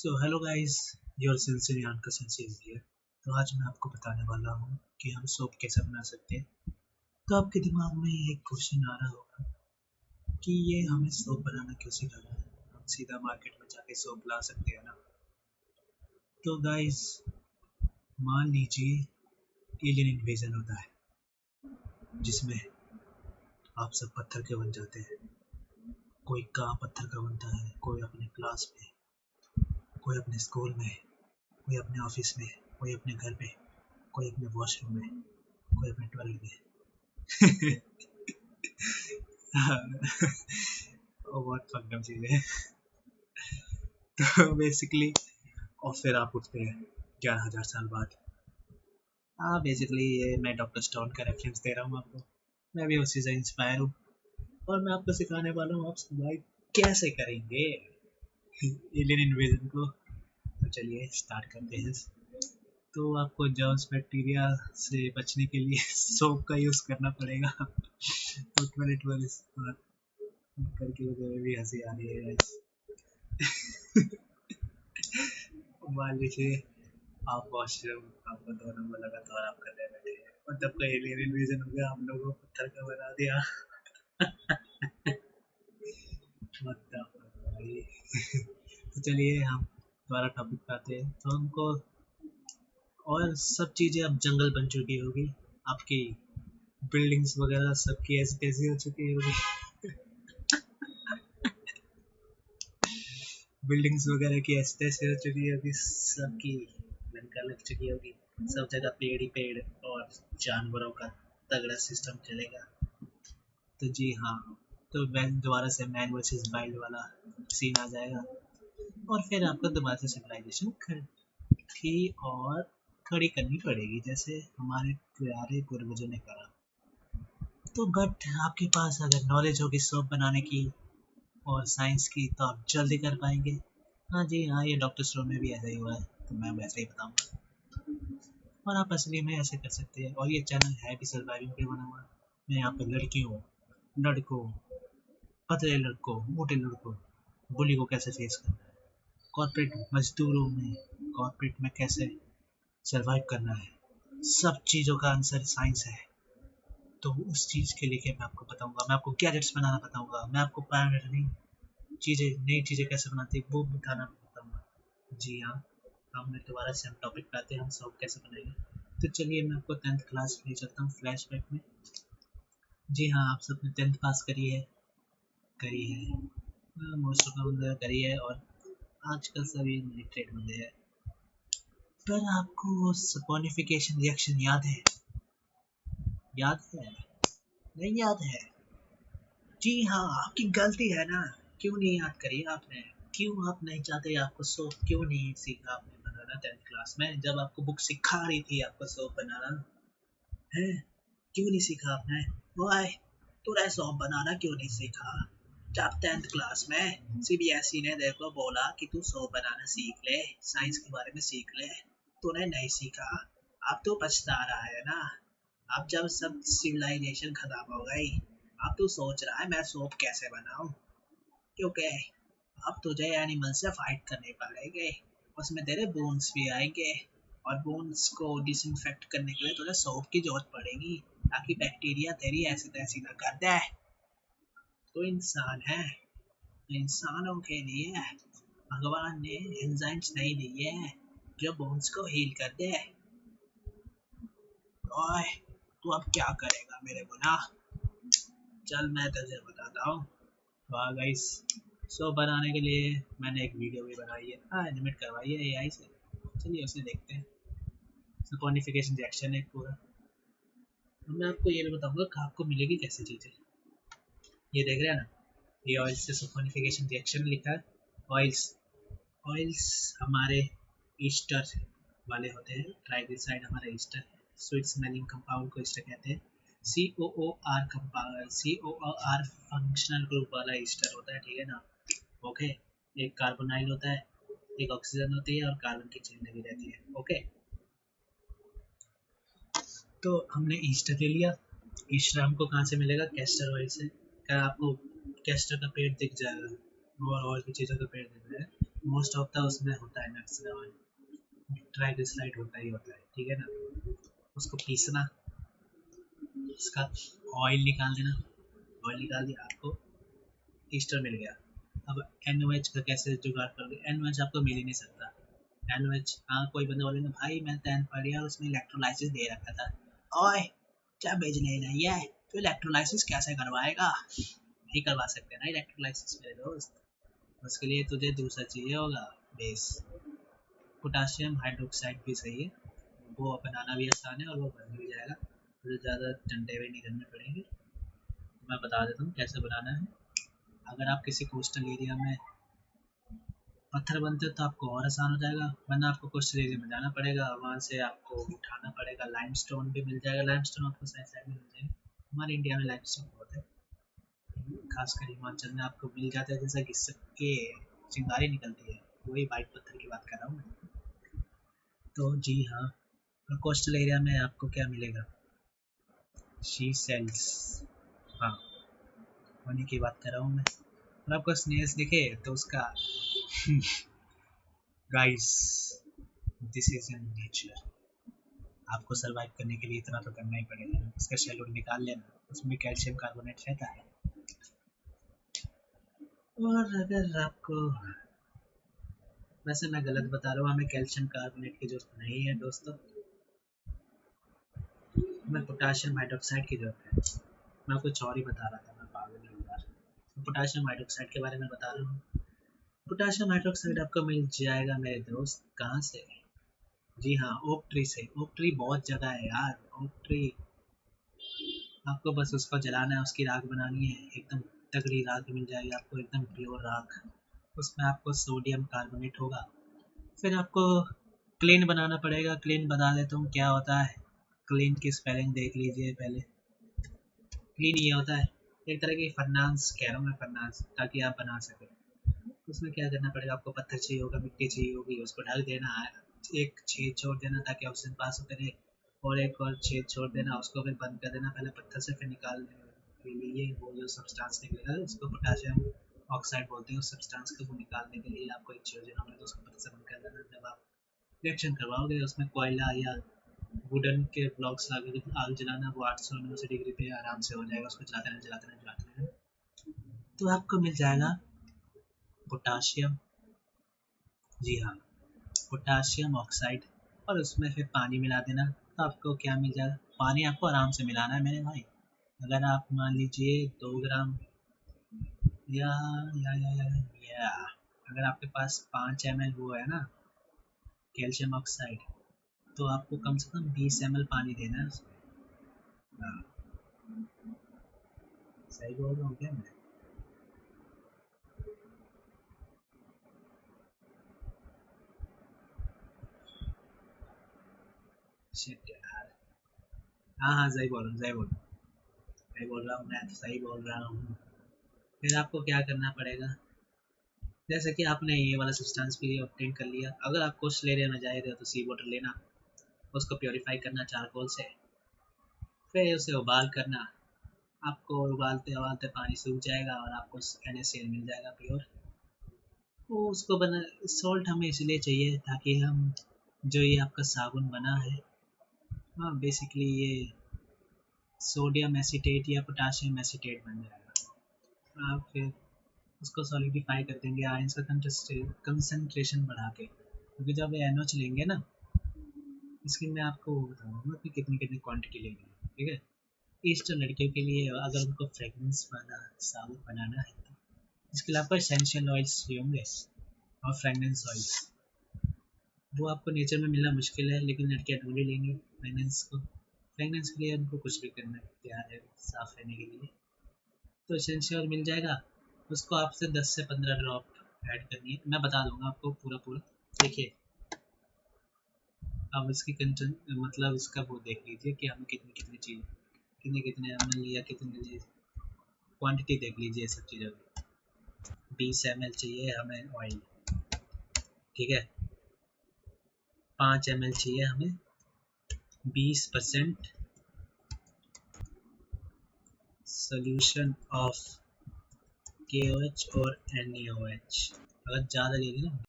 So hello guys, your sincere का sincere here. तो आज मैं आपको बताने वाला हूँ कि हम सोप कैसे बना सकते हैं। तो आपके दिमाग में एक क्वेश्चन आ रहा होगा कि ये हमें सोप बनाना क्यों सिखा रहा है, हम सीधा मार्केट में जाके सोप ला सकते हैं ना। तो गाइस, मान लीजिए एलियन इन्वेजन होता है जिसमें आप सब पत्थर के बन जाते हैं। कोई कहाँ पत्थर का बनता है, कोई अपने क्लास में, कोई अपने स्कूल में, कोई अपने ऑफिस में, कोई अपने घर में, कोई अपने वॉशरूम में, कोई अपने टॉयलेट में। वो बहुत फकड़म चीज है। तो बेसिकली और फिर आप उठते हैं 11,000 साल बाद। हाँ, बेसिकली ये मैं डॉक्टर स्टोन का रेफरेंस दे रहा हूँ आपको। मैं भी उसी से इंस्पायर हूँ और मैं आपको सिखाने वाला हूँ आप सर्वाइव कैसे करेंगे एलियन इन्वेजन को। तो चलिए स्टार्ट करते हैं। तो आपको जर्म्स बैक्टीरिया से बचने के लिए सोप का यूज़ करना पड़ेगा। तो टॉयलेट वाले करके मुझे भी हंसी आ रही है। मान लीजिए आप वॉशरूम आपको 2 नंबर लगातार आप करने बैठे हैं और जब का एलियन इन्वेजन हो गया हम लोगों को पत्थर का बना दिया। भाई। तो चलिए हम दोबारा टॉपिक पे आते हैं। तो हमको और सब चीज़ें अब जंगल बन चुकी होगी, आपकी बिल्डिंग्स वगैरह सबकी ऐसी तैसी हो चुकी होगी। बिल्डिंग्स वगैरह की ऐसी तैसी हो चुकी होगी, सबकी लंका लग चुकी होगी, सब जगह पेड़ ही पेड़ और जानवरों का तगड़ा सिस्टम चलेगा। तो जी हाँ, तो दोबारा से मैन वर्सेस वाइल्ड वाला सीन आ जाएगा और फिर आपको दोबारा से सिविलाइजेशन खड़ी और खड़ी करनी पड़ेगी जैसे हमारे प्यारे पूर्वजों ने करा। तो बट आपके पास अगर नॉलेज होगी सोप बनाने की और साइंस की तो आप जल्दी कर पाएंगे। हाँ जी हाँ, ये डॉक्टर स्टोन में भी ऐसा ही हुआ है, तो मैं वैसे ही बताऊंगा और आप असली में ऐसे कर सकते हैं। और ये चैनल है भी सर्वाइविंग पे बना हुआ। मैं यहाँ पे लड़कियों, लड़कों, पतले लड़कों, मोटे लड़कों, बुली को कैसे फेस करना है, कॉर्पोरेट मजदूरों में, कॉर्पोरेट में कैसे सरवाइव करना है, सब चीज़ों का आंसर साइंस है। तो उस चीज़ के लिए मैं आपको बताऊंगा, मैं आपको गैजेट्स बनाना बताऊंगा, मैं आपको पैरामेडिक चीज़ें, नई चीज़ें कैसे बनाती है वो बताना बताऊंगा। जी हाँ, हम दोबारा से हम टॉपिक पे आते हैं, हम सॉल्व कैसे बनाएंगे। तो चलिए मैं आपको 10th क्लास ले चलता हूँ फ्लैशबैक में। जी हाँ, आप सबने 10th पास करी है, करी है, मोस्ट ऑफ बंदे करी है और आजकल सभी लिटरेट बंदे हैं। पर आपको सपोनिफिकेशन रिएक्शन याद है? याद है? नहीं याद है? जी हाँ, आपकी गलती है ना। क्यों नहीं याद करी आपने? क्यों आप नहीं चाहते? आपको सोप क्यों नहीं सीखा आपने बनाना 10th क्लास में जब आपको बुक सिखा रही थी आपको सोप बनाना है? क्यों नहीं सीखा आपने? वाई, तूने सोप बनाना क्यों नहीं सीखा? जब 10th क्लास में सीबीएसई ने देखो बोला कि तू सोप बनाना सीख ले, साइंस के बारे में सीख ले, तूने नहीं सीखा। अब तो पछता रहा है ना। अब जब सब सिविलाइजेशन खत्म हो गई, अब तू सोच रहा है मैं सोप कैसे बनाऊं, क्योंकि अब तुझे एनिमल से फाइट करने पड़ेंगे, उसमें तेरे बोन्स भी आएंगे और बोन्स को डिसइंफेक्ट करने के लिए तुझे सोप की जरूरत पड़ेगी ताकि बैक्टीरिया तेरी ऐसी तैसी ना कर दे। तो इंसान है, इंसानों के लिए भगवान ने एंजाइम्स नहीं दिए हैं जो बोन्स को हील कर दे। ओए, तू अब क्या करेगा मेरे गुना? चल मैं तुझे बताता हूँ। वाह गाइस, सो बनाने के लिए मैंने एक वीडियो भी बनाई है, हाँ एनिमेट करवाई है एआई से। चलिए उसे देखते हैं। सपोनिफिकेशन रिएक्शन है पूरा। और मैं आपको ये भी बताऊंगा कि आपको मिलेगी कैसे चीज़ें। ये देख रहे हैं ना, ये ऑयल से सपोनिफिकेशन रिएक्शन लिखा है। ऑयल्स, ऑयल्स हमारे ईस्टर वाले होते हैं, ट्राइग्लिसराइड हमारा ईस्टर है, स्वीट स्मेलिंग कंपाउंड को ईस्टर कहते हैं। COOR compound, COOR functional group वाला ईस्टर होता है, ठीक है ना। ओके, एक कार्बोनाइल होता है, एक ऑक्सीजन होती है और कार्बन की चेन लगी रहती है। ओके, तो हमने ईस्टर ले लिया। ईस्टर हमको कहाँ से मिलेगा? कैस्टर ऑयल से। क्या आपको कैस्टर का पेड़ दिख जाएगा और भी चीज़ों का पेड़ दिख रहा है? मोस्ट ऑफ द उसमें होता है नट्स ट्राइग्लिसराइड होता ही होता है, ठीक है ना। उसको पीसना, उसका ऑयल निकाल देना, ऑयल निकाल दिया आपको ईस्टर मिल गया। अब NOH का कैसे जुगाड़ करोगे, NOH आपको मिल ही नहीं सकता। NOH, हाँ कोई बंदा बोलेगा भाई मैं 10th पढ़ लिया उसमें इलेक्ट्रोलाइसिस दे रखा था। ओए क्या बेचने रही है, तो इलेक्ट्रोलाइसिस कैसे करवाएगा, नहीं करवा सकते ना इलेक्ट्रोलाइसिस मेरे दोस्त। उसके लिए तुझे दूसरा चाहिए होगा बेस। पोटाशियम हाइड्रोक्साइड भी सही है, वो बनाना भी आसान है और वो बन भी जाएगा, तुझे ज़्यादा डंडे भी नहीं करने पड़ेंगे। मैं बता देता हूँ कैसे बनाना है। अगर आप किसी कोस्टल एरिया में पत्थर बनते हो तो आपको और आसान हो जाएगा, वरना आपको कोस्टल एरिया में जाना पड़ेगा, वहाँ से आपको उठाना पड़ेगा। लाइमस्टोन भी मिल जाएगा, लाइमस्टोन आपको साइड साइड में मिल जाएगा। हमारे इंडिया में लाइमस्टोन बहुत है, खासकर हिमाचल में आपको मिल जाता है, जैसा कि सबके चिंगारी निकलती है, वही वाइट पत्थर की बात कर रहा हूँ मैं। तो जी हाँ, और कोस्टल एरिया में आपको क्या मिलेगा, शी सेल्स, हाँ होने की बात कर रहा हूँ मैं। और आपको स्नेल्स दिखे तो उसका guys, this is in nature, आपको सरवाइव करने के लिए इतना तो करना ही पड़ेगा। उसका शेल निकाल लेना, उसमें कैल्शियम कार्बोनेट रहता है। और अगर आपको, वैसे मैं गलत बता रहा हूँ, हमें कैल्शियम कार्बोनेट की जरूरत नहीं है दोस्तों, हमें पोटाशियम हाइड्रोक्साइड की जरूरत है। मैं कुछ और ही बता रहा था, मैं पागल ही यार। पोटाशियम हाइड्रोक्साइड के बारे में बता रहा हूँ। पोटाशियम हाइड्रोक्साइड आपको मिल जाएगा मेरे दोस्त, कहाँ से, जी हाँ ओक ट्री से। ओक ट्री बहुत जगह है यार, ओक ट्री आपको बस उसको जलाना है, उसकी राख बनानी है, एकदम तगड़ी राख मिल जाएगी आपको, एकदम प्योर राख। उसमें आपको सोडियम कार्बोनेट होगा। फिर आपको क्लीन बनाना पड़ेगा। क्लीन बता देता हूँ क्या होता है, क्लीन की स्पेलिंग देख लीजिए पहले। क्लीन ये होता है एक तरह की फर्नांस, कह रहा हूँ मैं फर्नांस, ताकि आप बना सकें। उसमें क्या करना पड़ेगा, आपको पत्थर चाहिए होगा, मिट्टी चाहिए होगी, उसको ढक देना है, एक छेद छोड़ देना ताकि ऑक्सीजन पास करे, और एक और छेद छोड़ देना, उसको फिर बंद कर देना पहले पत्थर से, फिर निकालने के लिए वो जो सब्सटेंस निकलेगा उसको पोटाशियम ऑक्साइड बोलते हैं। उस सब्सटेंस को वो निकालने के लिए आपको एक चीज़ देना होगा, तो उसको पत्थर से बंद कर देना। जब आप रिएक्शन करवाओगे उसमें कोयला या वुडन के ब्लॉक्स लगा के आग जलाना, वो 890 डिग्री पे आराम से हो जाएगा, उसको चलाते रहना चलाते रहना चलाते रहना, तो आपको मिल जाएगा पोटाशियम, जी हाँ पोटाशियम ऑक्साइड। और उसमें फिर पानी मिला देना, तो आपको क्या मिल जाएगा, पानी आपको आराम से मिलाना है मेरे भाई। अगर आप मान लीजिए 2 ग्राम या या अगर आपके पास 5 ml वो है ना कैल्शियम ऑक्साइड, तो आपको कम से कम 20 ml पानी देना है उसमें। हाँ, सही बोल रहा हूँ क्या मैं। शिट यार, हाँ हाँ सही बोल रहा हूँ, सही बोल रहा हूँ मैं तो सही बोल रहा हूँ। फिर आपको क्या करना पड़ेगा, जैसे कि आपने ये वाला सब्सटेंस भी ऑब्टेन कर लिया, अगर आप कोस्टल एरिया में जा रहे हो तो सी वाटर लेना, उसको प्योरीफाई करना चारकोल से, फिर उसे उबाल करना। आपको उबालते उबालते पानी सूख जाएगा और आपको NaCl मिल जाएगा प्योर। वो उसको बना, सॉल्ट हमें इसलिए चाहिए ताकि हम, जो ये आपका साबुन बना है, हाँ बेसिकली ये सोडियम एसीटेट या पोटाशियम एसीटेट बन जाएगा। आप फिर उसको सॉलिडिफाई कर देंगे आयंस का कंसंट्रेशन बढ़ा के, क्योंकि जब ये NO लेंगे ना, इसकी मैं आपको बताऊंगा कि कितनी कितनी क्वांटिटी लेनी है, ठीक है। इस तो लड़कियों के लिए अगर उनको फ्रेगनेंस वाला साबुन बनाना है तो इसके लिए आपको एसेंशियल ऑयल्स चाहिए होंगे, और फ्रेगनेंस ऑयल्स वो आपको नेचर में मिलना मुश्किल है, लेकिन लड़कियाँ ढूंढ ही लेंगी फ्रेगनेंस को। फ्रेगनेंस के लिए उनको कुछ भी करना तैयार है साफ रहने के लिए, तो एसेंशियल मिल जाएगा। उसको आपसे 10 से 15 ड्रॉप ऐड करनी है, मैं बता दूंगा आपको पूरा पूरा। देखिए अब इसकी कंटेंट मतलब इसका वो देख लीजिए कि हमें कितनी कितनी चीज़, कितने कितने ml या कितने क्वांटिटी देख लीजिए सब चीज़ों की। 20 ml चाहिए हमें ऑयल, ठीक है। 5 ml चाहिए हमें 20% सोल्यूशन ऑफ KOH और NaOH। अगर ज़्यादा ले लेना